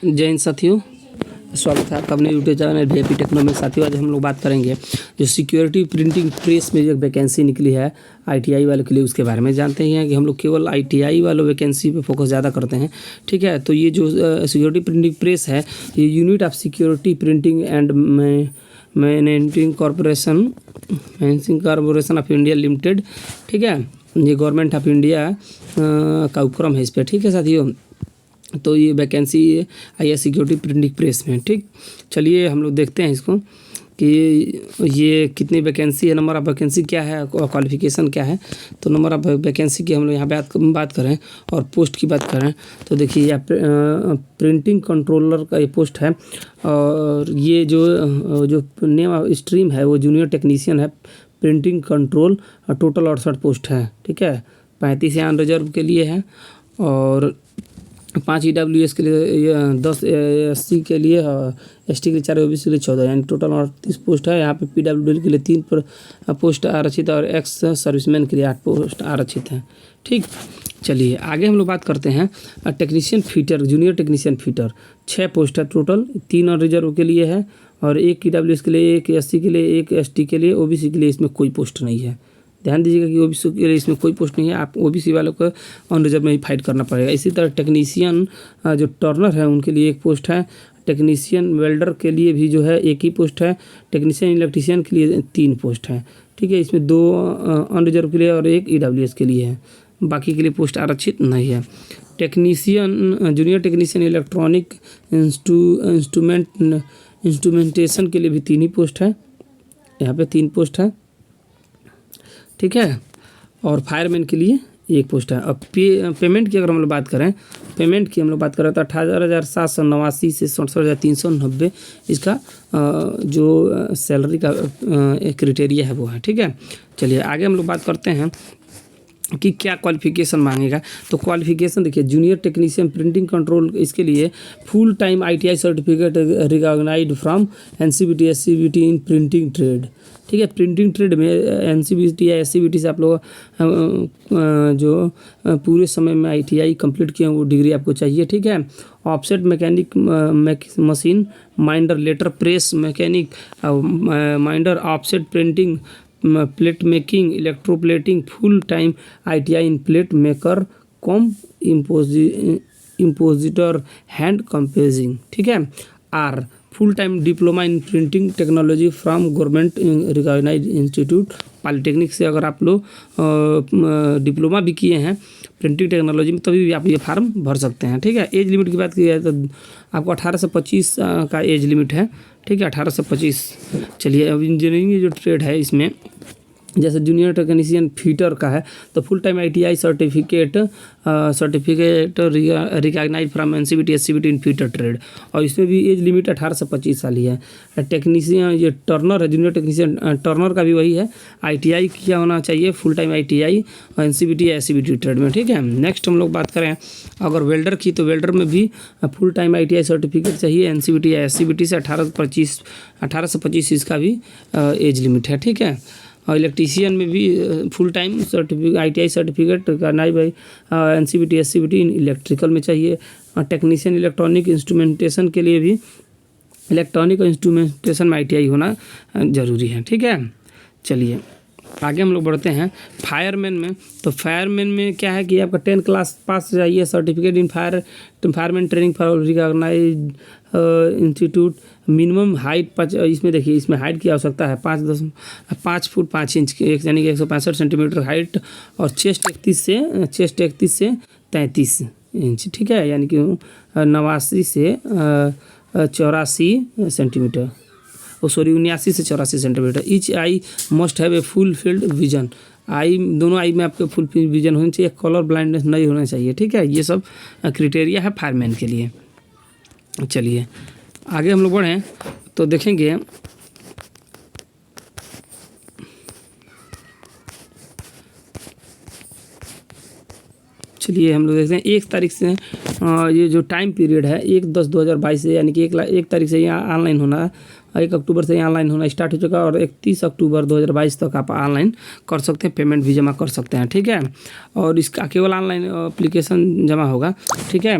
जय हिंद साथियों, स्वागत है आपका अपने यूट्यूब चैनल वीआईपी टेक्नो में। साथियों आज हम लोग बात करेंगे जो सिक्योरिटी प्रिंटिंग प्रेस में जो वैकेंसी निकली है आईटीआई वालों के लिए, उसके बारे में जानते हैं कि हम लोग केवल आईटीआई वालों वैकेंसी पे फोकस ज़्यादा करते हैं। ठीक है, तो ये जो सिक्योरिटी प्रिंटिंग प्रेस है ये unit of security printing and managing corporation of India limited, ठीक है, ये गवर्नमेंट ऑफ इंडिया का उपक्रम है इस पर। ठीक है साथियों, तो ये वैकेंसी आई है सिक्योरिटी प्रिंटिंग प्रेस में। ठीक, चलिए हम लोग देखते हैं इसको कि ये कितनी वैकेंसी है, नंबर ऑफ वैकेंसी क्या है और क्वालिफिकेशन क्या है। तो नंबर ऑफ वैकेंसी की हम लोग यहाँ बात करें और पोस्ट की बात करें तो देखिए यह प्रिंटिंग कंट्रोलर का ये पोस्ट है। और ये जो नेम स्ट्रीम है वो जूनियर टेक्नीशियन है, प्रिंटिंग कंट्रोल, टोटल 68 पोस्ट है। ठीक है, 35 यहाँ रिजर्व के लिए है और 5 EWS के लिए 10 SC के लिए, ST के लिए 4, OBC के लिए 14, यानी टोटल 38 पोस्ट है। यहाँ पे PWD के लिए 3 पोस्ट आरक्षित और एक्स सर्विसमैन के लिए 8 पोस्ट आरक्षित हैं। ठीक, चलिए आगे हम लोग बात करते हैं technician fitter, junior technician fitter 6 post है टोटल, 3 और रिजर्व के लिए है और 1 EWS के लिए, 1 SC के लिए, 1 ST के लिए, OBC के लिए इसमें कोई पोस्ट नहीं है। ध्यान दीजिएगा कि ओबीसी के लिए इसमें कोई पोस्ट नहीं है, आप ओबीसी वालों को ऑन रिजर्व में ही फाइट करना पड़ेगा। इसी तरह टेक्नीशियन जो टर्नर है उनके लिए 1 पोस्ट है, टेक्नीशियन वेल्डर के लिए भी जो है 1 ही पोस्ट है, टेक्नीशियन इलेक्ट्रीशियन के लिए 3 पोस्ट है। ठीक है, इसमें 2 ऑन रिजर्व के लिए और 1 EWS के लिए है, बाकी के लिए पोस्ट आरक्षित नहीं है। Technician junior technician electronic instrumentation के लिए भी 3 ही पोस्ट है, यहाँ पे 3 पोस्ट है। ठीक है, और फायरमैन के लिए 1 पोस्ट है। अब पेमेंट की अगर हम लोग बात करें, पेमेंट की हम लोग बात करें तो 18,789 से 67,390 इसका जो सैलरी का क्राइटेरिया है वो है। ठीक है, चलिए आगे हम लोग बात करते हैं कि क्या क्वालिफिकेशन मांगेगा। तो क्वालिफिकेशन देखिए, जूनियर टेक्नीशियन प्रिंटिंग कंट्रोल, इसके लिए full time ITI certificate recognised from NCVT SCVT in printing trade. ठीक है, प्रिंटिंग ट्रेड में NCVT या SCVT से आप लोग जो पूरे समय में ITI कंप्लीट किए वो डिग्री आपको चाहिए। ठीक है, offset mechanic machine minder, letter press mechanic minder, offset printing, plate making, electroplating, full time ITI in plate maker, com impositor, hand composing. ठीक है, or full time diploma in printing technology from government recognised institute polytechnic से अगर आप लोग diploma भी किए हैं printing technology में तभी भी आप ये फार्म भर सकते हैं। ठीक है, एज लिमिट की बात की जाए तो आपको 18 से 25 का एज लिमिट है। ठीक है, 18 से 25। चलिए अब इंजीनियरिंग जो ट्रेड है इसमें जैसे जूनियर टेक्नीशियन फीटर का है तो full time ITI certificate recognised from NCVT SCVT in fitter trade, और इसमें भी एज लिमिट 18 से 25 साल ही है। टेक्नीशियन ये टर्नर है, जूनियर टेक्नीशियन टर्नर का भी वही है, ITI किया होना चाहिए, फुल टाइम ITI NCVT या SCVT ट्रेड में। ठीक है, नेक्स्ट हम लोग बात करें अगर वेल्डर की, तो वेल्डर में भी फुल टाइम ITI सर्टिफिकेट चाहिए, NCVT या SCVT से 18 से 25 इसका भी एज लिमिट है। ठीक है, और इलेक्ट्रीशियन में भी फुल टाइम ITI सर्टिफिकेट करना भाई NCVT SCVT इन इलेक्ट्रिकल में चाहिए। टेक्नीशियन इलेक्ट्रॉनिक इंस्ट्रूमेंटेशन के लिए भी इलेक्ट्रॉनिक इंस्ट्रूमेंटेशन में ITI होना ज़रूरी है। ठीक है, चलिए आगे हम लोग बढ़ते हैं फायरमैन में। तो फायरमैन में क्या है कि आपका 10 क्लास पास चाहिए, certificate in fireman training for recognised institute, minimum height इसमें देखिए इसमें हाइट की आवश्यकता है 5 फुट 5 इंच की, यानी कि 165 सेंटीमीटर हाइट, और चेस्ट 31 से 33 इंच। ठीक है, यानी कि 89 से 84 सेंटीमीटर, 79 से 84 centimetre. Each eye must have a full field vision, eye दोनों आई में आपके फुल फील्ड विजन होना चाहिए, कलर ब्लाइंडनेस नहीं होना चाहिए। ठीक है, ये सब क्राइटेरिया है फायरमैन के लिए। चलिए आगे हम लोग बढ़ें तो देखेंगे चलिए हम लोग देखते हैं 1 तारीख से ये जो टाइम पीरियड है 1/10/2022 से, यानी कि 1 तारीख से यहाँ ऑनलाइन होना है, 1 अक्टूबर से यहाँ ऑनलाइन होना स्टार्ट हो चुका है और 31 अक्टूबर 2022 तक आप ऑनलाइन कर सकते हैं, पेमेंट भी जमा कर सकते हैं। ठीक है, और इसका केवल ऑनलाइन एप्लीकेशन जमा होगा। ठीक है,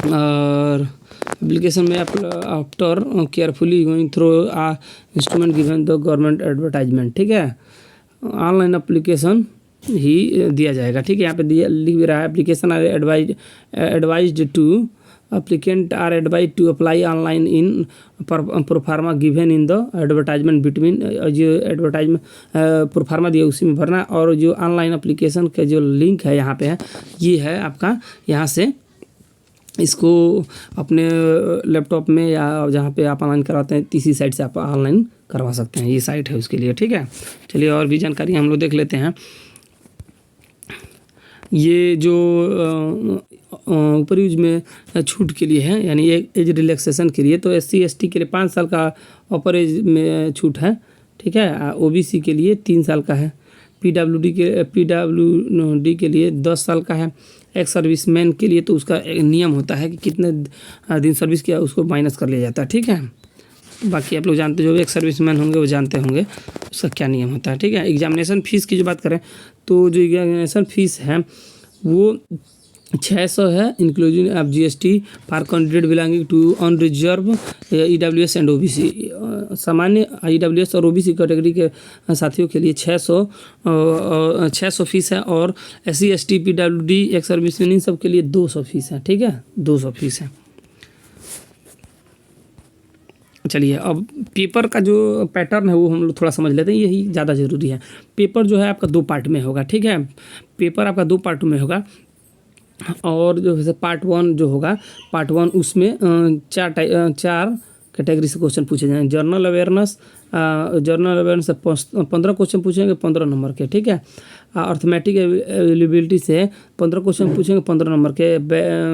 और एप्लीकेशन में after carefully going through instrument given the government advertisement, ठीक है। ऑनलाइन एप्लीकेशन ही दिया जाएगा, ठीक है। यहाँ पे दिया लिख भी रहा है application are advised to applicant are advised to apply online in proforma given in the advertisement between, जो एडवर्टाइजमेंट प्रोफार्मा दिया उसी में भरना, और जो ऑनलाइन एप्लीकेशन का जो लिंक है यहाँ पे है, ये है आपका, यहाँ से इसको अपने लैपटॉप में या जहाँ पे आप ऑनलाइन करवाते हैं इसी साइट से आप ऑनलाइन करवा सकते हैं, ये साइट है उसके लिए, ठीक है। चलिए और भी जानकारी हम लोग देख लेते हैं। ये जो ऊपर यूज में छूट के लिए है, यानी एज रिलैक्सेशन के लिए, तो SC ST के लिए 5 साल का अपर एज में छूट है, ठीक है। OBC के लिए 3 साल का है, PWD के लिए 10 साल का है। एक्स सर्विसमैन के लिए तो उसका एक नियम होता है कि कितने दिन सर्विस किया उसको माइनस कर लिया जाता है, ठीक है। बाकी आप लोग जानते, जो भी एक्स सर्विसमैन होंगे वो जानते होंगे उसका क्या नियम होता है, ठीक है। एग्जामिनेशन फ़ीस की जो बात करें तो जो एग्जामिनेशन फ़ीस है वो 600 है, including of GST for candidate belonging to unreserved EWS and OBC। सामान्य EWS और OBC कैटेगरी के साथियों के लिए 600 फीस है, और SC ST PWD ex serviceman इन सब के लिए 200 फीस है, ठीक है, 200 फीस है। चलिए अब पेपर का जो पैटर्न है वो हम लोग थोड़ा समझ लेते हैं, यही ज़्यादा ज़रूरी है। पेपर जो है आपका 2 पार्ट में होगा, ठीक है। पेपर आपका 2 पार्ट में होगा, और जो है पार्ट 1 जो होगा, पार्ट 1 उसमें 4 कैटेगरी से क्वेश्चन पूछे जाएंगे। जनरल अवेयरनेस से 15 क्वेश्चन पूछेंगे 15 नंबर के, ठीक है। अर्थमेटिक एलिजिबिलिटी से 15 क्वेश्चन पूछेंगे 15 नंबर के।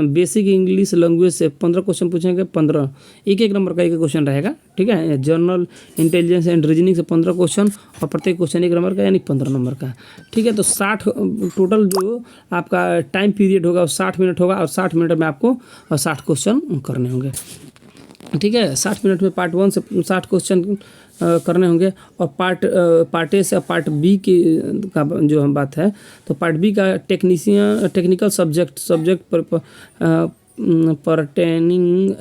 बेसिक इंग्लिश लैंग्वेज से 15 क्वेश्चन पूछेंगे 15, एक नंबर का एक क्वेश्चन रहेगा, ठीक है। जनरल इंटेलिजेंस एंड रीजनिंग से 15 क्वेश्चन, और प्रत्येक क्वेश्चन 1 नंबर का, यानी 15 नंबर का, ठीक है। तो 60 टोटल जो आपका टाइम पीरियड होगा वो 60 मिनट होगा, और 60 मिनट में आपको 60 क्वेश्चन करने होंगे, ठीक है। 60 मिनट में पार्ट 1 से 60 क्वेश्चन करने होंगे, और पार्ट ए से पार्ट बी की का जो हम बात है, तो पार्ट बी का technical subject pertaining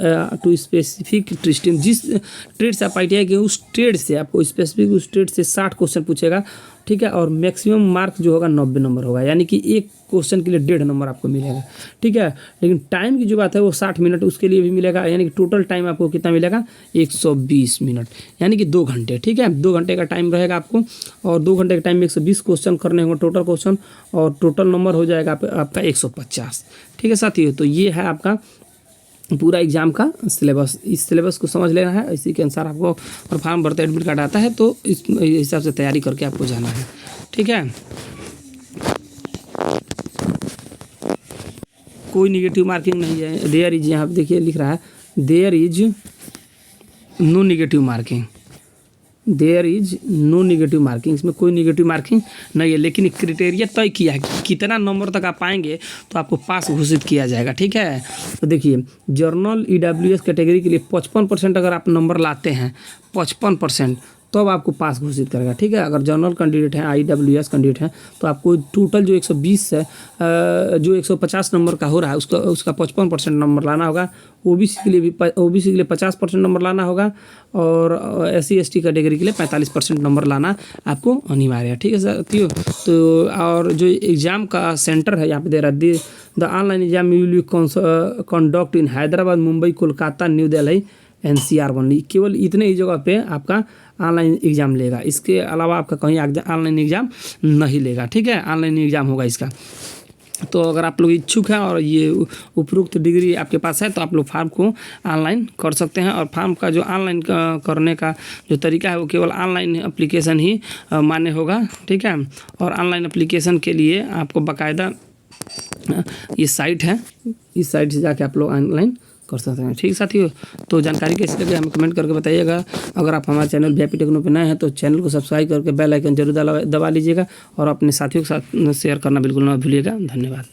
to specific trade, जिस ट्रेड से आप ITI के उस ट्रेड से आपको स्पेसिफिक उस ट्रेड से 60 क्वेश्चन पूछेगा, ठीक है। और मैक्सिमम मार्क जो होगा 90 नंबर होगा, यानी कि एक क्वेश्चन के लिए 1.5 नंबर आपको मिलेगा, ठीक है। लेकिन टाइम की जो बात है वो 60 मिनट उसके लिए भी मिलेगा, यानी कि टोटल टाइम आपको कितना मिलेगा 120 मिनट, यानी कि 2 घंटे, ठीक है। 2 घंटे का टाइम रहेगा आपको, और 2 घंटे के टाइम में 120 क्वेश्चन करने होंगे टोटल क्वेश्चन, और टोटल नंबर हो जाएगा आपका 150, ठीक है साथियों। तो ये है आपका पूरा एग्जाम का सिलेबस। इस सिलेबस को समझ लेना है, इसी के अनुसार आपको, और फॉर्म भरते एडमिट कार्ड आता है तो इस हिसाब से तैयारी करके आपको जाना है, ठीक है। कोई निगेटिव मार्किंग नहीं है, देयर इज, यहाँ पे देखिए लिख रहा है there is no negative marking, there is no negative marking, इसमें कोई निगेटिव मार्किंग नहीं है। लेकिन क्राइटेरिया तय किया है कि कितना नंबर तक आप पाएंगे तो आपको पास घोषित किया जाएगा, ठीक है। तो देखिए जर्नल EWS कैटेगरी के लिए 55% अगर आप नंबर लाते हैं 55%, तो आपको पास घोषित करेगा, ठीक है। अगर जनरल कैंडिडेट हैं, IWS कैंडिडेट हैं, तो आपको टोटल जो 120 है, जो 150 नंबर का हो रहा है उसका 55% नंबर लाना होगा। OBC के लिए 50% नंबर लाना होगा, और SC ST कैटेगरी के लिए 45% नंबर लाना आपको अनिवार्य है, ठीक है साथियों। तो और जो एग्ज़ाम का सेंटर है यहाँ पे दे रहा है, the online exam will be conduct in Hyderabad, Mumbai, Kolkata, new Delhi, NCR only. केवल इतने ही जगह पे आपका ऑनलाइन एग्ज़ाम लेगा, इसके अलावा आपका कहीं ऑनलाइन एग्ज़ाम नहीं लेगा, ठीक है। ऑनलाइन एग्ज़ाम होगा इसका। तो अगर आप लोग इच्छुक हैं और ये उपरोक्त डिग्री आपके पास है, तो आप लोग फॉर्म को ऑनलाइन कर सकते हैं। और फॉर्म का जो ऑनलाइन करने का जो तरीका है वो केवल ऑनलाइन एप्लीकेशन ही मान्य होगा, ठीक है। और ऑनलाइन एप्लीकेशन के लिए आपको बाकायदा ये साइट है, इस साइट से जाके आप लोग ऑनलाइन कर सकते हैं, ठीक साथियों। तो जानकारी कैसी लगे हमें कमेंट करके बताइएगा। अगर आप हमारे चैनल VIP टेक्नो पे नए हैं तो चैनल को सब्सक्राइब करके बेल आइकन जरूर दबा लीजिएगा, और अपने साथियों के साथ शेयर करना बिल्कुल ना भूलिएगा। धन्यवाद।